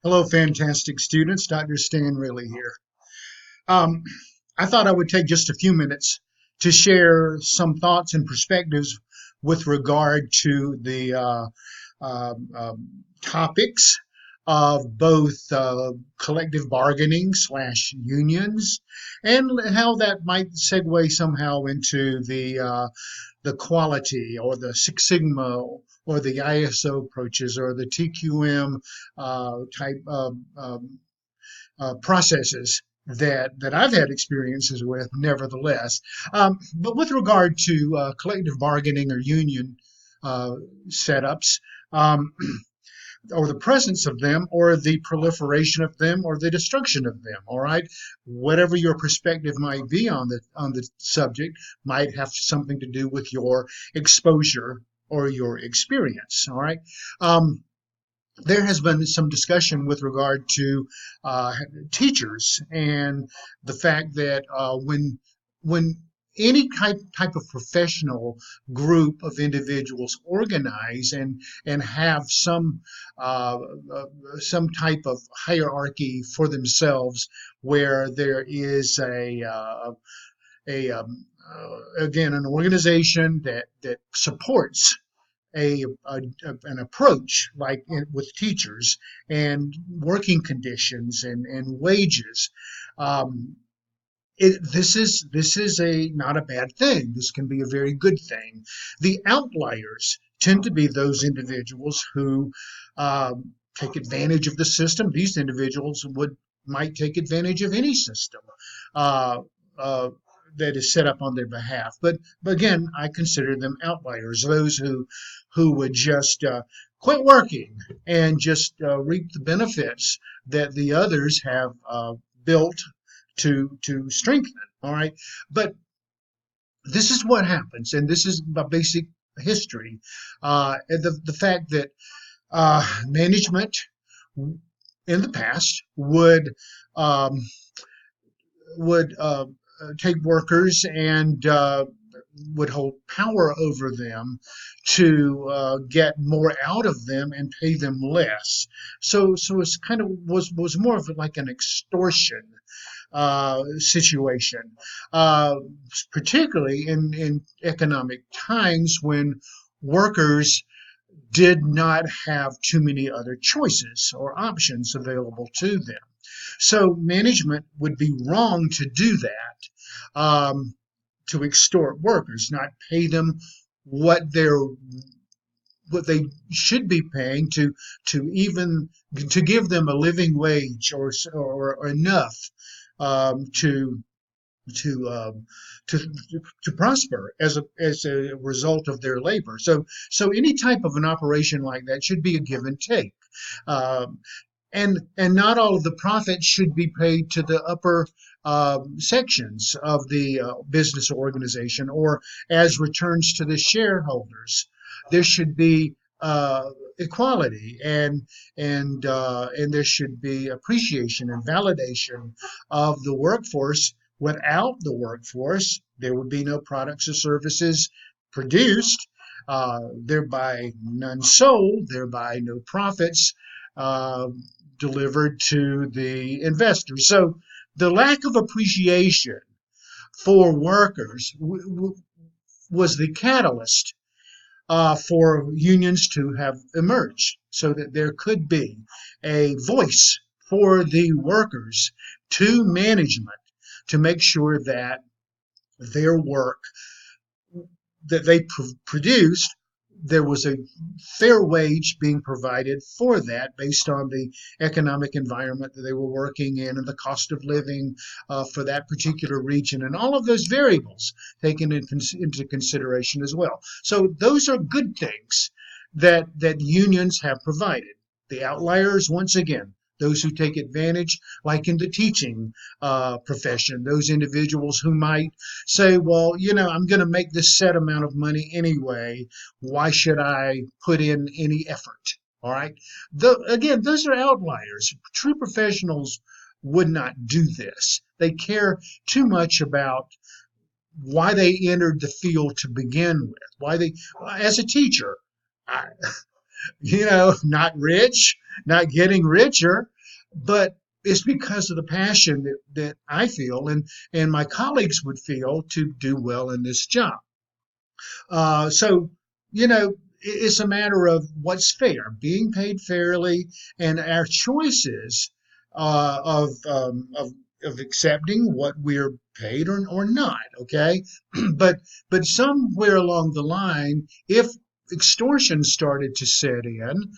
Hello, fantastic students. Dr. Stan Reeley here. Um, I thought I would take just a few minutes to share some thoughts and perspectives with regard to the topics of both collective bargaining slash unions and how that might segue somehow into the quality or the Six Sigma or the ISO approaches or the TQM type processes that I've had experiences with, nevertheless. But with regard to collective bargaining or union uh, setups, um, or the presence of them, or the proliferation of them, or the destruction of them. All right, whatever your perspective might be on the subject might have something to do with your exposure or your experience. All right. There has been some discussion with regard to teachers and the fact that when any type of professional group of individuals organize and have uh, some type of hierarchy for themselves, where there is again an organization that supports an approach like with teachers and working conditions and wages. Um, this is a not a bad thing. This can be a very good thing. The outliers tend to be those individuals who take advantage of the system. These individuals would might take advantage of any system uh, uh, that is set up on their behalf. But again, I consider them outliers. Those who would just quit working and just reap the benefits that the others have built to strengthen. All right, but this is what happens, and this is my basic history. The fact that management in the past um, would take workers and would hold power over them to get more out of them and pay them less. So it's kind of was more of like an extortion situation, uh, particularly in economic times when workers did not have too many other choices or options available to them. So management would be wrong to do that, to extort workers, not pay them what they're what they should be paying even to give them a living wage or enough to to um, to to prosper as a result of their labor. So any type of an operation like that should be a give and take. Um, and not all of the profits should be paid to the upper sections of the business organization or as returns to the shareholders. There should be equality and there should be appreciation and validation of the workforce. Without the workforce, there would be no products or services produced, thereby none sold, thereby no profits uh, delivered to the investors. So the lack of appreciation for workers was the catalyst for unions to have emerged so that there could be a voice for the workers to management to make sure that their work that they produced, there was a fair wage being provided for that based on the economic environment that they were working in and the cost of living for that particular region and all of those variables taken into consideration as well. So those are good things that unions have provided. The outliers, once again, those who take advantage, like in the teaching profession, those individuals who might say, well, I'm going to make this set amount of money anyway. Why should I put in any effort? All right. Again, those are outliers. True professionals would not do this. They care too much about why they entered the field to begin with. As a teacher, I, not rich, not getting richer. but it's because of the passion that I feel and my colleagues would feel to do well in this job. So, you know, it's a matter of what's fair, being paid fairly, and our choices of accepting what we're paid or not. Okay, but somewhere along the line, if extortion started to set in,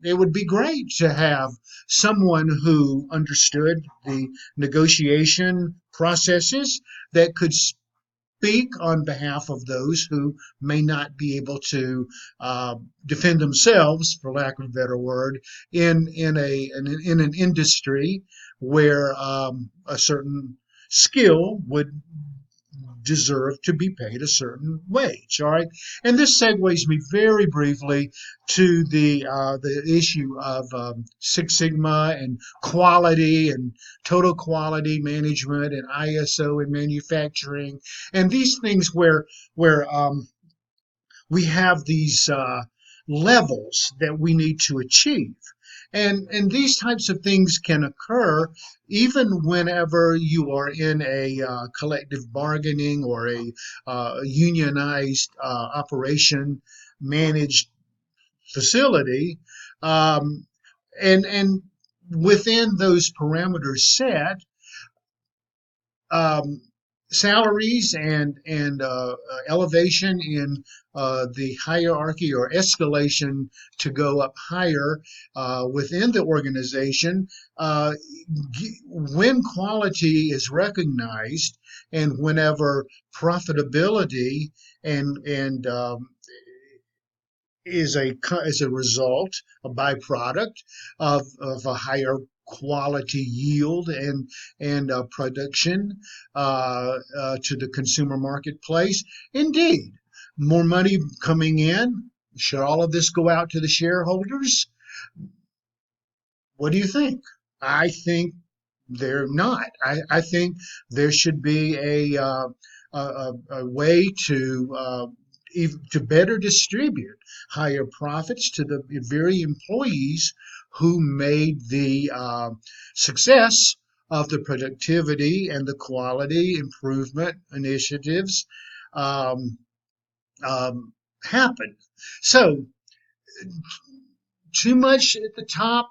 it would be great to have someone who understood the negotiation processes that could speak on behalf of those who may not be able to defend themselves, for lack of a better word, in an industry where a certain skill would deserve to be paid a certain wage. All right, and this segues me very briefly to the issue of Six Sigma and quality and total quality management and ISO in manufacturing and these things where we have these levels that we need to achieve. And these types of things can occur even whenever you are in a collective bargaining or a unionized operation managed facility. Um, and within those parameters set, um, salaries and elevation in the hierarchy or escalation to go up higher within the organization uh, when quality is recognized and whenever profitability and is a result, a byproduct of a higher quality yield and production to the consumer marketplace. Indeed, more money coming in. Should all of this go out to the shareholders? What do you think? I think they're not. I think there should be a way to better distribute higher profits to the very employees who made the success of the productivity and the quality improvement initiatives um, happen. So, too much at the top,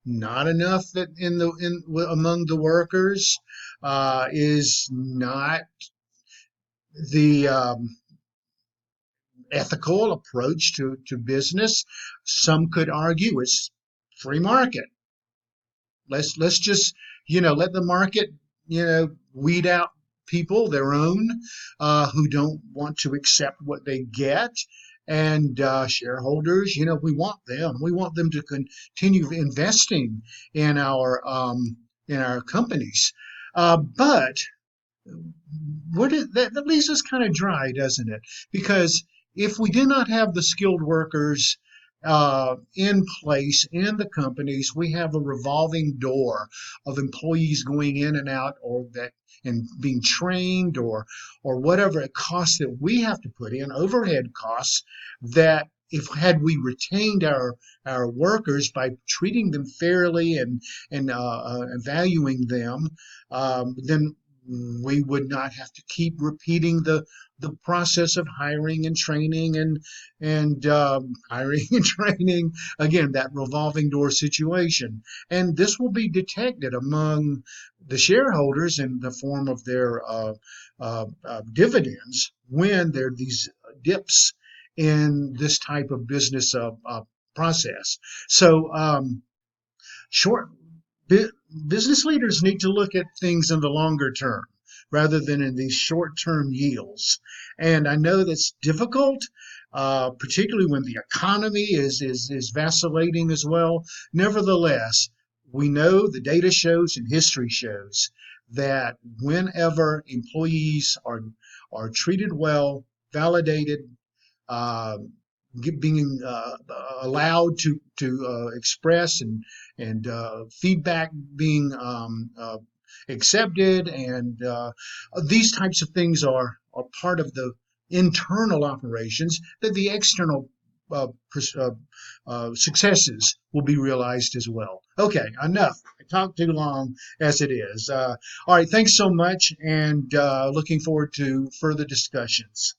not enough that in among the workers is not the ethical approach to business. Some could argue it's free market. Let's just let the market weed out people their own who don't want to accept what they get. And shareholders, we want them to continue investing in our companies. But that leaves us kind of dry, doesn't it? Because if we do not have the skilled workers in place in the companies, we have a revolving door of employees going in and out, or that and being trained, or whatever it costs that we have to put in, overhead costs that if had we retained our workers by treating them fairly and valuing them, then we would not have to keep repeating the process of hiring and training and hiring and training again, that revolving door situation. And this will be detected among the shareholders in the form of their dividends when there are these dips in this type of business process. So short business leaders need to look at things in the longer term rather than in these short-term yields. And I know that's difficult, particularly when the economy is vacillating as well. Nevertheless, we know the data shows and history shows that whenever employees are treated well, validated, uh, being allowed to express and feedback being accepted, and these types of things are part of the internal operations that the external successes will be realized as well. Okay, enough. I talked too long as it is. All right, thanks so much, and looking forward to further discussions.